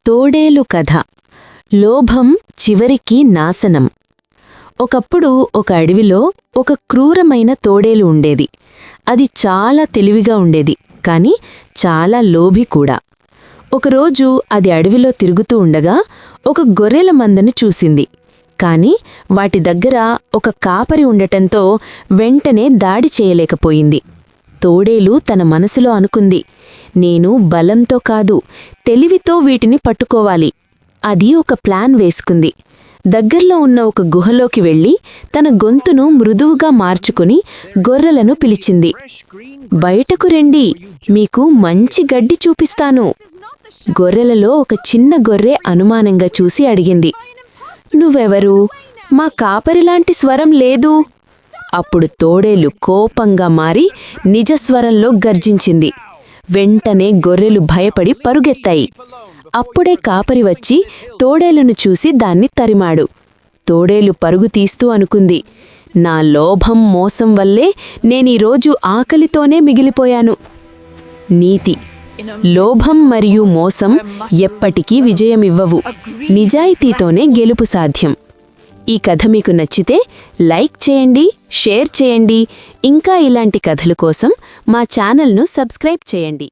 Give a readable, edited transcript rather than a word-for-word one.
తోడేలు కథ. లోభం చివరికి నాశనం. ఒకప్పుడు ఒక అడవిలో ఒక క్రూరమైన తోడేలు ఉండేది. అది చాలా తెలివిగా ఉండేది, కాని చాలా లోభి కూడా. ఒకరోజు అది అడవిలో తిరుగుతూ ఉండగా ఒక గొర్రెల మందను చూసింది. కాని వాటి దగ్గర ఒక కాపరి ఉండటంతో వెంటనే దాడి చేయలేకపోయింది. తోడేలు తన మనసులో అనుకుంది, నేను బలంతో కాదు, తెలివితో వీటిని పట్టుకోవాలి. అది ఒక ప్లాన్ వేసుకుంది. దగ్గర్లో ఉన్న ఒక గుహలోకి వెళ్లి తన గొంతును మృదువుగా మార్చుకుని గొర్రెలను పిలిచింది. బయటకు రండి, మీకు మంచి గడ్డి చూపిస్తాను. గొర్రెలలో ఒక చిన్న గొర్రె అనుమానంగా చూసి అడిగింది, నువ్వెవరు? మా కాపరిలాంటి స్వరం లేదు. అప్పుడు తోడేలు కోపంగా మారి నిజస్వరంలో గర్జించింది. వెంటనే గొర్రెలు భయపడి పరుగెత్తాయి. అప్పుడే కాపరి వచ్చి తోడేలును చూసి దాన్ని తరిమాడు. తోడేలు పరుగు తీస్తూ అనుకుంది, నా లోభం మోసం వల్లే నేనీరోజు ఆకలితోనే మిగిలిపోయాను. నీతి: లోభం మరియు మోసం ఎప్పటికీ విజయమివ్వవు. నిజాయితీతోనే గెలుపు సాధ్యం. ఈ కథ మీకు నచ్చితే లైక్ చేయండి, షేర్ చేయండి. ఇంకా ఇలాంటి కథల కోసం మా ఛానల్ను సబ్స్క్రైబ్ చేయండి.